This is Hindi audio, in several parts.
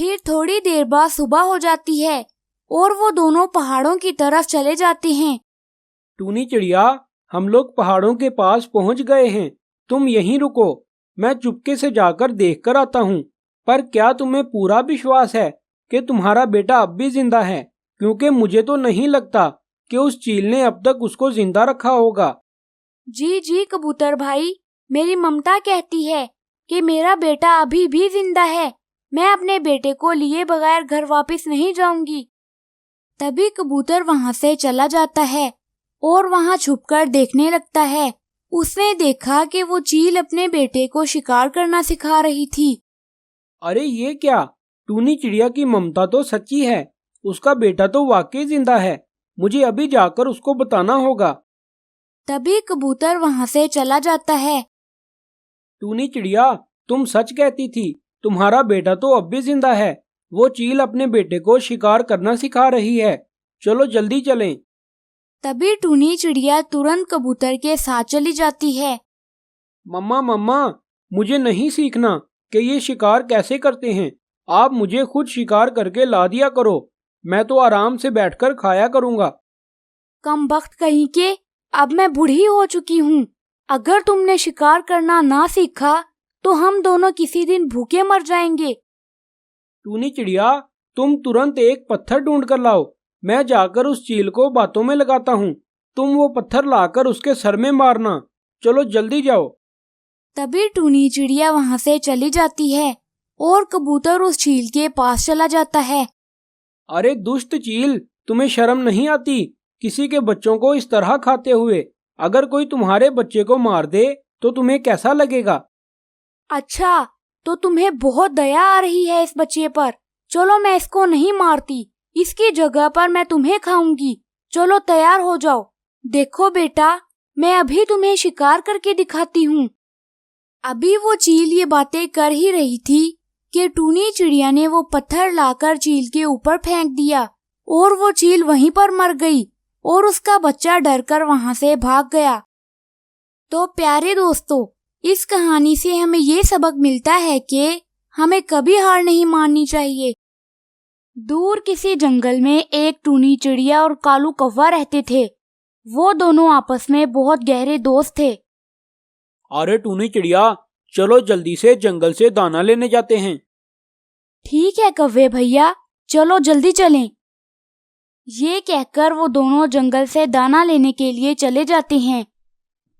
फिर थोड़ी देर बाद सुबह हो जाती है और वो दोनों पहाड़ों की तरफ चले जाते हैं। टूनी चिड़िया, हम लोग पहाड़ों के पास पहुंच गए हैं, तुम यहीं रुको, मैं चुपके से जाकर देख कर आता हूँ। पर क्या तुम्हें पूरा विश्वास है कि तुम्हारा बेटा अब भी जिंदा है? क्योंकि मुझे तो नहीं लगता कि उस चील ने अब तक उसको जिंदा रखा होगा। जी जी कबूतर भाई, मेरी ममता कहती है कि मेरा बेटा अभी भी जिंदा है। मैं अपने बेटे को लिए बगैर घर वापस नहीं जाऊंगी। तभी कबूतर वहां से चला जाता है और वहां छुपकर देखने लगता है। उसने देखा कि वो चील अपने बेटे को शिकार करना सिखा रही थी। अरे ये क्या, टूनी चिड़िया की ममता तो सच्ची है, उसका बेटा तो वाकई जिंदा है। मुझे अभी जाकर उसको बताना होगा। तभी कबूतर वहां से चला जाता है। टूनी चिड़िया, तुम सच कहती थी, तुम्हारा बेटा तो अब भी जिंदा है। वो चील अपने बेटे को शिकार करना सिखा रही है, चलो जल्दी चलें। तभी टूनी चिड़िया तुरंत कबूतर के साथ चली जाती है। मम्मा मम्मा, मुझे नहीं सीखना कि ये शिकार कैसे करते हैं। आप मुझे खुद शिकार करके ला दिया करो, मैं तो आराम से बैठकर खाया करूंगा। कमबख्त कहीं के, अब मैं बूढ़ी हो चुकी हूँ। अगर तुमने शिकार करना ना सीखा तो हम दोनों किसी दिन भूखे मर जाएंगे। टूनी चिड़िया, तुम तुरंत एक पत्थर ढूंढ कर लाओ, मैं जाकर उस चील को बातों में लगाता हूँ। तुम वो पत्थर लाकर उसके सर में मारना, चलो जल्दी जाओ। तभी टूनी चिड़िया वहां से चली जाती है और कबूतर उस चील के पास चला जाता है। अरे दुष्ट चील, तुम्हें शर्म नहीं आती किसी के बच्चों को इस तरह खाते हुए? अगर कोई तुम्हारे बच्चे को मार दे तो तुम्हें कैसा लगेगा? अच्छा, तो तुम्हें बहुत दया आ रही है इस बच्चे पर। चलो मैं इसको नहीं मारती, इसकी जगह पर मैं तुम्हें खाऊंगी। चलो तैयार हो जाओ। देखो बेटा, मैं अभी तुम्हें शिकार करके दिखाती हूँ। अभी वो चील ये बातें कर ही रही थी कि टूनी चिड़िया ने वो पत्थर लाकर चील के ऊपर फेंक दिया और वो चील वहीं पर मर गई और उसका बच्चा डरकर वहां से भाग गया। तो प्यारे दोस्तों, इस कहानी से हमें ये सबक मिलता है कि हमें कभी हार नहीं माननी चाहिए। दूर किसी जंगल में एक टूनी चिड़िया और कालू कौवा रहते थे। वो दोनों आपस में बहुत गहरे दोस्त थे। अरे टूनी चिड़िया, चलो जल्दी से जंगल से दाना लेने जाते हैं। ठीक है कौवे भैया, चलो जल्दी चलें। ये कहकर वो दोनों जंगल से दाना लेने के लिए चले जाते हैं।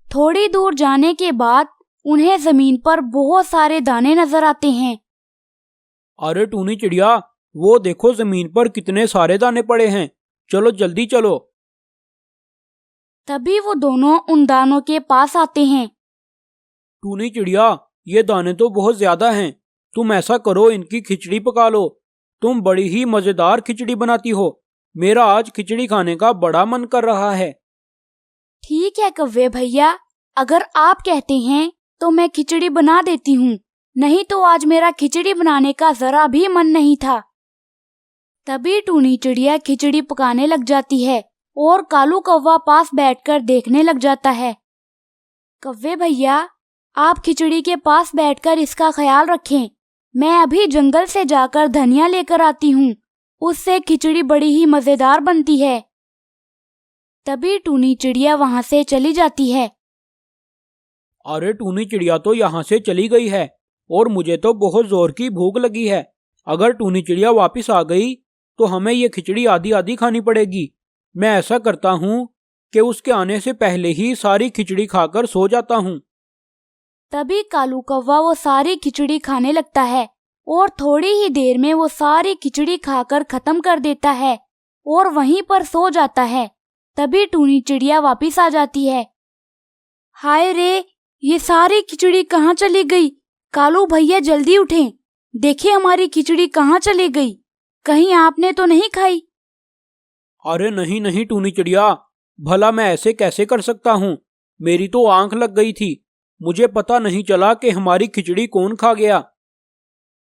थोड़ी दूर जाने के बाद उन्हें जमीन पर बहुत सारे दाने नजर आते हैं। अरे टूनी चिड़िया, वो देखो जमीन पर कितने सारे दाने पड़े हैं, चलो जल्दी चलो। तभी वो दोनों उन दानों के पास आते हैं। टूनी चिड़िया, ये दाने तो बहुत ज्यादा हैं, तुम ऐसा करो इनकी खिचड़ी पका लो। तुम बड़ी ही मजेदार खिचड़ी बनाती हो, मेरा आज खिचड़ी खाने का बड़ा मन कर रहा है। ठीक है कौवे भैया, अगर आप कहते हैं तो मैं खिचड़ी बना देती हूँ, नहीं तो आज मेरा खिचड़ी बनाने का जरा भी मन नहीं था। तभी टूनी चिड़िया खिचड़ी पकाने लग जाती है और कालू कौवा पास बैठकर देखने लग जाता है। कौवे भैया, आप खिचड़ी के पास बैठकर इसका ख्याल रखें। मैं अभी जंगल से जाकर धनिया लेकर आती हूँ, उससे खिचड़ी बड़ी ही मजेदार बनती है। तभी टूनी चिड़िया वहां से चली जाती है। अरे टूनी चिड़िया तो यहाँ से चली गई है और मुझे तो बहुत जोर की भूख लगी है। अगर टूनी चिड़िया वापस आ गई तो हमें ये खिचड़ी आधी आधी खानी पड़ेगी। मैं ऐसा करता हूँ कि उसके आने से पहले ही सारी खिचड़ी खाकर सो जाता हूँ। तभी कालू कौवा वो सारी खिचड़ी खाने लगता है और थोड़ी ही देर में वो सारी खिचड़ी खाकर खत्म कर देता है और वहीं पर सो जाता है। तभी टूनी चिड़िया वापस आ जाती है। हाय रे, ये सारी खिचड़ी कहाँ चली गई? कालू भैया जल्दी उठें, देखिए हमारी खिचड़ी कहाँ चली गई, कहीं आपने तो नहीं खाई? अरे नहीं नहीं टूनी चिड़िया, भला मैं ऐसे कैसे कर सकता हूँ, मेरी तो आंख लग गई थी, मुझे पता नहीं चला कि हमारी खिचड़ी कौन खा गया।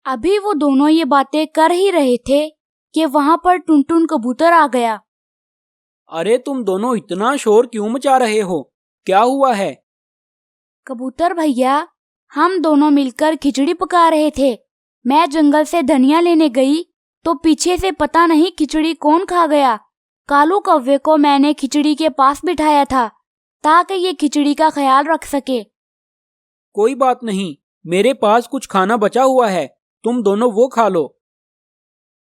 अभी वो दोनों ये बातें कर ही रहे थे कि वहां पर टुनटुन कबूतर आ गया। अरे तुम दोनों इतना शोर क्यों मचा रहे हो, क्या हुआ है? कबूतर भैया, हम दोनों मिलकर खिचड़ी पका रहे थे मैं जंगल से धनिया लेने गई तो पीछे से पता नहीं खिचड़ी कौन खा गया। कालू कौवे को मैंने खिचड़ी के पास बिठाया था ताकि ये खिचड़ी का ख्याल रख सके। कोई बात नहीं, मेरे पास कुछ खाना बचा हुआ है, तुम दोनों वो खा लो।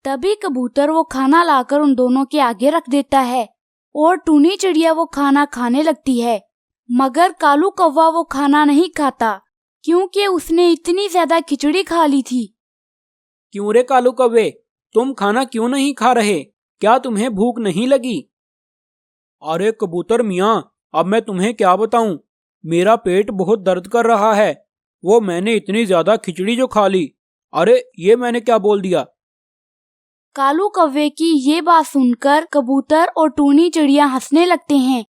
तभी कबूतर वो खाना लाकर उन दोनों के आगे रख देता है और टूनी चिड़िया वो खाना खाने लगती है, मगर कालू कौवा वो खाना नहीं खाता क्योंकि उसने इतनी ज्यादा खिचड़ी खा ली थी। क्यों रे कालू कौवे, तुम खाना क्यों नहीं खा रहे? क्या तुम्हें भूख नहीं लगी? अरे कबूतर मियाँ, अब मैं तुम्हें क्या बताऊं, मेरा पेट बहुत दर्द कर रहा है। वो मैंने इतनी ज्यादा खिचड़ी जो खा ली। अरे ये मैंने क्या बोल दिया? कालू कौवे की ये बात सुनकर कबूतर और टूनी चिड़िया हंसने लगते हैं